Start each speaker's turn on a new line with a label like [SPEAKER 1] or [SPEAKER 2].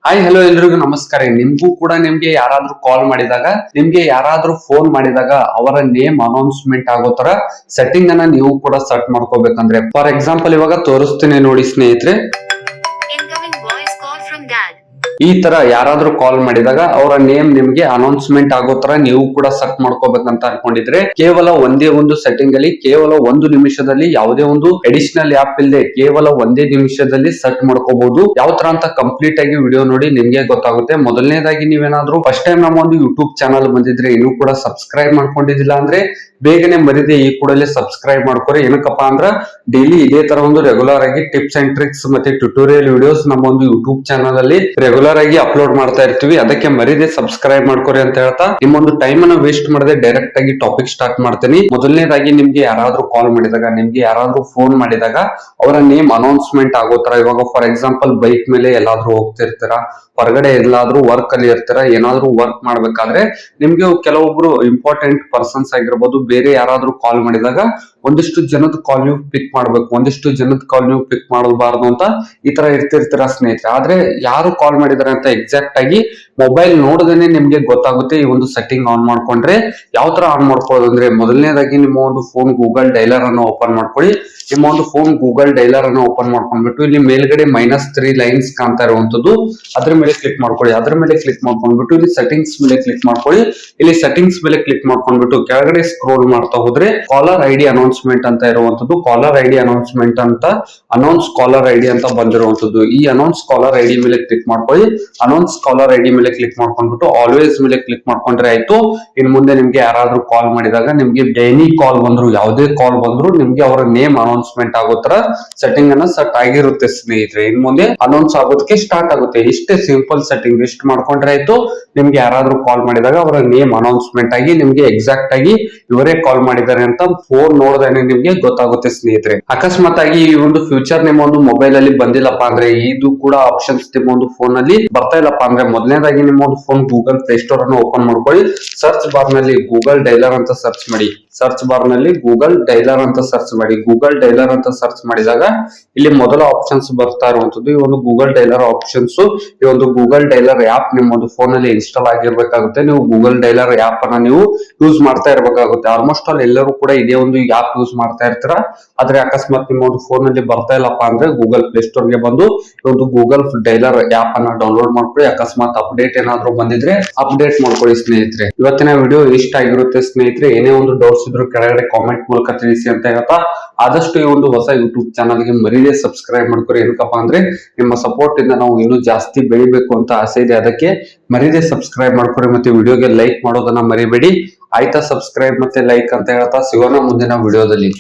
[SPEAKER 1] Hi hello ಎಲ್ರಿಗೂ ನಮಸ್ಕಾರ. ನಿಮ್ಗೂ ಕೂಡ ನಿಮ್ಗೆ ಯಾರಾದ್ರೂ ಕಾಲ್ ಮಾಡಿದಾಗ, ನಿಮ್ಗೆ ಯಾರಾದ್ರೂ ಫೋನ್ ಮಾಡಿದಾಗ ಅವರ ನೇಮ್ ಅನೌನ್ಸ್ಮೆಂಟ್ ಆಗೋ ತರ ಸೆಟ್ಟಿಂಗ್ ಅನ್ನ ನೀವು ಕೂಡ ಸೆಟ್ ಮಾಡ್ಕೋಬೇಕಂದ್ರೆ, ಫಾರ್ ಎಕ್ಸಾಂಪಲ್ ಇವಾಗ ತೋರಿಸ್ತೀನಿ ನೋಡಿ ಸ್ನೇಹಿತರೆ. ಈ ತರ ಯಾರಾದ್ರೂ ಕಾಲ್ ಮಾಡಿದಾಗ ಅವರ ನೇಮ್ ನಿಮ್ಗೆ ಅನೌನ್ಸ್ಮೆಂಟ್ ಆಗೋ ತರ ನೀವು ಕೂಡ ಸೆಟ್ ಮಾಡ್ಕೋಬೇಕಂತ ಅನ್ಕೊಂಡಿದ್ರೆ, ಕೇವಲ ಒಂದೇ ಒಂದು ಸೆಟ್ಟಿಂಗ್ ಅಲ್ಲಿ ಕೇವಲ 1 ನಿಮಿಷದಲ್ಲಿ ಯಾವುದೇ ಒಂದು ಅಡಿಷನಲ್ ಆಪ್ ಇಲ್ಲದೆ ಕೇವಲ ಒಂದೇ ನಿಮಿಷದಲ್ಲಿ ಸೆಟ್ ಮಾಡ್ಕೋಬಹುದು. ಯಾವ ತರ ಅಂತ ಕಂಪ್ಲೀಟ್ ಆಗಿ ವಿಡಿಯೋ ನೋಡಿ ನಿಮ್ಗೆ ಗೊತ್ತಾಗುತ್ತೆ. ಮೊದಲನೇದಾಗಿ ನೀವೇನಾದ್ರೂ ಫಸ್ಟ್ ಟೈಮ್ ನಮ್ಮ ಒಂದು ಯೂಟ್ಯೂಬ್ ಚಾನಲ್ ಬಂದಿದ್ರೆ, ಇನ್ನೂ ಕೂಡ ಸಬ್ಸ್ಕ್ರೈಬ್ ಮಾಡ್ಕೊಂಡಿದ್ದಿಲ್ಲ ಅಂದ್ರೆ ಬೇಗನೆ ಮರಿದೆ ಈ ಕೂಡಲೇ ಸಬ್ಸ್ಕ್ರೈಬ್ ಮಾಡ್ಕೊರಿ. ಏನಕ್ಕಪ್ಪ ಅಂದ್ರ ಡೈಲಿ ಇದೇ ತರ ಒಂದು ರೆಗ್ಯುಲರ್ ಆಗಿ ಟಿಪ್ಸ್ ಅಂಡ್ ಟ್ರಿಕ್ಸ್ ಮತ್ತೆ ಟ್ಯುಟೋರಿಯಲ್ ವಿಡಿಯೋಸ್ ನಮ್ಮ ಒಂದು ಯೂಟ್ಯೂಬ್ ಚಾನಲ್ ಅಲ್ಲಿ ರೆಗ್ಯುಲರ್ ಆಗಿ ಅಪ್ಲೋಡ್ ಮಾಡ್ತಾ ಇರ್ತೀವಿ. ಅದಕ್ಕೆ ಮರಿದೆ ಸಬ್ಸ್ಕ್ರೈಬ್ ಮಾಡ್ಕೊರಿ ಅಂತ ಹೇಳ್ತಾ ನಿಮ್ಮೊಂದು ಟೈಮ್ ಅನ್ನ ವೇಸ್ಟ್ ಮಾಡದೆ ಡೈರೆಕ್ಟ್ ಆಗಿ ಟಾಪಿಕ್ ಸ್ಟಾರ್ಟ್ ಮಾಡ್ತೀನಿ. ಮೊದಲನೇದಾಗಿ ನಿಮ್ಗೆ ಯಾರಾದ್ರೂ ಕಾಲ್ ಮಾಡಿದಾಗ, ನಿಮ್ಗೆ ಯಾರಾದ್ರೂ ಫೋನ್ ಮಾಡಿದಾಗ ಅವರ ನೇಮ್ ಅನೌನ್ಸ್ಮೆಂಟ್ ಆಗೋ ತರ, ಇವಾಗ ಫಾರ್ ಎಕ್ಸಾಂಪಲ್ ಬೈಕ್ ಮೇಲೆ ಎಲ್ಲಾದ್ರೂ ಹೋಗ್ತಿರ್ತೀರಾ, ಹೊರಗಡೆ ಎಲ್ಲಾದ್ರೂ ವರ್ಕ್ ಅಲ್ಲಿ ಇರ್ತೀರಾ, ಏನಾದ್ರೂ ವರ್ಕ್ ಮಾಡ್ಬೇಕಾದ್ರೆ ನಿಮ್ಗೆ ಕೆಲವೊಬ್ರು ಇಂಪಾರ್ಟೆಂಟ್ ಪರ್ಸನ್ಸ್ ಆಗಿರ್ಬೋದು, ಬೇರೆ ಯಾರಾದ್ರೂ ಕಾಲ್ ಮಾಡಿದಾಗ ಒಂದಿಷ್ಟು ಜನದ ಕಾಲ್ ನೀವು ಪಿಕ್ ಮಾಡ್ಬೇಕು, ಒಂದಿಷ್ಟು ಜನದ ಕಾಲ್ ನೀವು ಪಿಕ್ ಮಾಡಬಾರ್ದು ಅಂತ ಈ ತರ ಇರ್ತಿರ್ತೀರ ಸ್ನೇಹಿತರೆ. ಆದ್ರೆ ಯಾರು ಕಾಲ್ ಮಾಡಿದಾರೆ ಅಂತ ಎಕ್ಸಾಕ್ಟ್ ಆಗಿ ಮೊಬೈಲ್ ನೋಡದೇನೆ ನಿಮ್ಗೆ ಗೊತ್ತಾಗುತ್ತೆ. ಈ ಒಂದು ಸೆಟ್ಟಿಂಗ್ ಆನ್ ಮಾಡ್ಕೊಂಡ್ರೆ ಯಾವ ತರ ಆನ್ ಮಾಡ್ಕೊಳ್ಳೋದು ಅಂದ್ರೆ, ಮೊದಲನೇದಾಗಿ ನಿಮ್ಮ ಒಂದು ಫೋನ್ ಗೂಗಲ್ ಡೈಲರ್ ಅನ್ನು ಓಪನ್ ಮಾಡ್ಕೊಳ್ಳಿ. ನಿಮ್ಮ ಒಂದು ಫೋನ್ ಗೂಗಲ್ ಡೈಲರ್ ಅನ್ನು ಓಪನ್ ಮಾಡ್ಕೊಂಡ್ಬಿಟ್ಟು ಇಲ್ಲಿ ಮೇಲ್ಗಡೆ -3 ಲೈನ್ಸ್ ಕಾಣ್ತಾ ಇರುವಂತದ್ದು, ಅದ್ರ ಮೇಲೆ ಕ್ಲಿಕ್ ಮಾಡ್ಕೊಳ್ಳಿ. ಅದ್ರ ಮೇಲೆ ಕ್ಲಿಕ್ ಮಾಡ್ಕೊಂಡ್ಬಿಟ್ಟು ಇಲ್ಲಿ ಸೆಟ್ಟಿಂಗ್ಸ್ ಮೇಲೆ ಕ್ಲಿಕ್ ಮಾಡ್ಕೊಳ್ಳಿ. ಇಲ್ಲಿ ಸೆಟ್ಟಿಂಗ್ಸ್ ಮೇಲೆ ಕ್ಲಿಕ್ ಮಾಡ್ಕೊಂಡ್ಬಿಟ್ಟು ಕೆಳಗಡೆ ಸ್ಕ್ರೋಲ್ ಮಾಡ್ತಾ ಹೋದ್ರೆ ಕಾಲರ್ ಐಡಿ ಅನೌನ್ಸ್ಮೆಂಟ್ ಅಂತ ಇರುವಂತದ್ದು, ಕಾಲರ್ ಐಡಿ ಅನೌನ್ಸ್ಮೆಂಟ್ ಅಂತ ಅನೌನ್ಸ್ ಕಾಲರ್ ಐಡಿ ಅಂತ ಬಂದಿರುವಂತದ್ದು, ಈ ಅನೌನ್ಸ್ ಕಾಲರ್ ಐಡಿ ಮೇಲೆ ಕ್ಲಿಕ್ ಮಾಡ್ಕೊಳ್ಳಿ. ಅನೌನ್ಸ್ ಕಾಲರ್ ಐಡಿ ಮೇಲೆ ಕ್ಲಿಕ್ ಮಾಡ್ಕೊಂಡ್ಬಿಟ್ಟು ಆಲ್ವೇಸ್ ಮೇಲೆ ಕ್ಲಿಕ್ ಮಾಡ್ಕೊಂಡ್ರೆ ಆಯ್ತು. ಇನ್ ಮುಂದೆ ನಿಮ್ಗೆ ಯಾರಾದ್ರೂ ಕಾಲ್ ಮಾಡಿದಾಗ, ನಿಮ್ಗೆ ಎನಿ ಕಾಲ್ ಬಂದ್ರು, ಯಾವುದೇ ಕಾಲ್ ಬಂದ್ರು ನಿಮ್ಗೆ ಅವರ ನೇಮ್ ಅನೌನ್ಸ್ಮೆಂಟ್ ಆಗೋ ತರ ಸೆಟ್ಟಿಂಗ್ ಅನ್ನ ಸೆಟ್ ಆಗಿರುತ್ತೆ ಸ್ನೇಹಿತರೆ. ಇನ್ ಮುಂದೆ ಅನೌನ್ಸ್ ಆಗೋದಕ್ಕೆ ಸ್ಟಾರ್ಟ್ ಆಗುತ್ತೆ. ಇಷ್ಟೇ ಸಿಂಪಲ್ ಸೆಟ್ಟಿಂಗ್, ಇಷ್ಟು ಮಾಡ್ಕೊಂಡ್ರೆ ಆಯ್ತು. ನಿಮ್ಗೆ ಯಾರಾದ್ರೂ ಕಾಲ್ ಮಾಡಿದಾಗ ಅವರ ನೇಮ್ ಅನೌನ್ಸ್ಮೆಂಟ್ ಆಗಿ ನಿಮ್ಗೆ ಎಕ್ಸಾಕ್ಟ್ ಆಗಿ ಇವರೇ ಕಾಲ್ ಮಾಡಿದ್ದಾರೆ ಅಂತ ಫೋನ್ ನೋಡ್ದೇನೆ ನಿಮ್ಗೆ ಗೊತ್ತಾಗುತ್ತೆ ಸ್ನೇಹಿತರೆ. ಅಕಸ್ಮಾತ್ ಆಗಿ ಈ ಒಂದು ಫ್ಯೂಚರ್ ನಿಮ್ಮ ಒಂದು ಮೊಬೈಲ್ ಅಲ್ಲಿ ಬಂದಿಲ್ಲಪ್ಪ ಅಂದ್ರೆ, ಇದು ಕೂಡ ಆಪ್ಷನ್ಸ್ ನಿಮ್ಮ ಒಂದು ಫೋನ್ ಅಲ್ಲಿ ಬರ್ತಾ ಇಲ್ಲಪ್ಪ ಅಂದ್ರೆ, ಮೊದಲನೇದಾಗಿ ನಿಮ್ಮ ಒಂದು ಫೋನ್ ಗೂಗಲ್ ಪ್ಲೇ ಸ್ಟೋರ್ ಅನ್ನು ಓಪನ್ ಮಾಡ್ಕೊಳ್ಳಿ. ಸರ್ಚ್ ಬಾರ್ ನಲ್ಲಿ ಗೂಗಲ್ ಡೈಲರ್ ಅಂತ ಸರ್ಚ್ ಮಾಡಿ. ಸರ್ಚ್ ಬಾರ್ ನಲ್ಲಿ ಗೂಗಲ್ ಡೈಲರ್ ಅಂತ ಸರ್ಚ್ ಮಾಡಿ. ಗೂಗಲ್ ಡೈಲರ್ ಅಂತ ಸರ್ಚ್ ಮಾಡಿದಾಗ ಇಲ್ಲಿ ಮೊದಲ ಆಪ್ಷನ್ಸ್ ಬರ್ತಾ ಇರುವಂತದ್ದು ಈ ಒಂದು ಗೂಗಲ್ ಡೈಲರ್ ಆಪ್ಷನ್ಸ್. ಈ ಒಂದು ಗೂಗಲ್ ಡೈಲರ್ ಆಪ್ ನಿಮ್ಮ ಒಂದು ಫೋನ್ ಅಲ್ಲಿ ಇನ್ಸ್ಟಾಲ್ ಆಗಿರ್ಬೇಕಾಗುತ್ತೆ. ನೀವು ಗೂಗಲ್ ಡೈಲರ್ ಆಪ್ ಅನ್ನ ನೀವು ಯೂಸ್ ಮಾಡ್ತಾ ಇರ್ಬೇಕಾಗುತ್ತೆ. ಆಲ್ಮೋಸ್ಟ್ ಆಲ್ ಎಲ್ಲರೂ ಕೂಡ ಇದೇ ಒಂದು ಆಪ್ ಯೂಸ್ ಮಾಡ್ತಾ ಇರ್ತೀರಾ. ಆದ್ರೆ ಅಕಸ್ಮಾತ್ ನಿಮ್ಮ ಒಂದು ಫೋನ್ ಅಲ್ಲಿ ಬರ್ತಾ ಇಲ್ಲಪ್ಪ ಅಂದ್ರೆ ಗೂಗಲ್ ಪ್ಲೇ ಸ್ಟೋರ್ ಗೆ ಬಂದು ಈ ಒಂದು ಗೂಗಲ್ ಡೈಲರ್ ಆಪ್ ಅನ್ನ ಡೌನ್ಲೋಡ್ ಮಾಡ್ಕೊಳ್ಳಿ. ಅಕಸ್ಮಾತ್ ಅಪ್ಡೇಟ್ ಏನಾದ್ರೂ ಬಂದಿದ್ರೆ ಅಪ್ಡೇಟ್ ಮಾಡ್ಕೊಳ್ಳಿ ಸ್ನೇಹಿತರೆ. ಇವತ್ತಿನ ವಿಡಿಯೋ ಇಷ್ಟ ಆಗಿರುತ್ತೆ ಸ್ನೇಹಿತರೆ. ಏನೇ ಒಂದು ಡೌಟ್ಸ್ ಇದ್ರು ಕೆಳಗಡೆ ಕಾಮೆಂಟ್ ಮೂಲಕ ತಿಳಿಸಿ ಅಂತ ಹೇಳ್ತಾ, ಆದಷ್ಟು ಈ ಒಂದು ಹೊಸ ಯೂಟ್ಯೂಬ್ ಚಾನಲ್ ಗೆ ಮರೀದೆ ಸಬ್ಸ್ಕ್ರೈಬ್ ಮಾಡ್ಕೊರಿ. ಏನಕ್ಕಪ್ಪ ಅಂದ್ರೆ ನಿಮ್ಮ ಸಪೋರ್ಟ್ ಇಂದ ನಾವು ಇನ್ನೂ ಜಾಸ್ತಿ ಬೆಳಿಬೇಕು ಅಂತ ಆಸೆ ಇದೆ. ಅದಕ್ಕೆ ಮರೀದೆ ಸಬ್ಸ್ಕ್ರೈಬ್ ಮಾಡ್ಕೊರಿ. ಮತ್ತೆ ವಿಡಿಯೋಗೆ ಲೈಕ್ ಮಾಡೋದನ್ನ ಮರಿಬೇಡಿ ಆಯ್ತಾ. ಸಬ್ಸ್ಕ್ರೈಬ್ ಮತ್ತೆ ಲೈಕ್ ಅಂತ ಹೇಳ್ತಾ ಸಿಗೋಣ ಮುಂದಿನ ವಿಡಿಯೋದಲ್ಲಿ.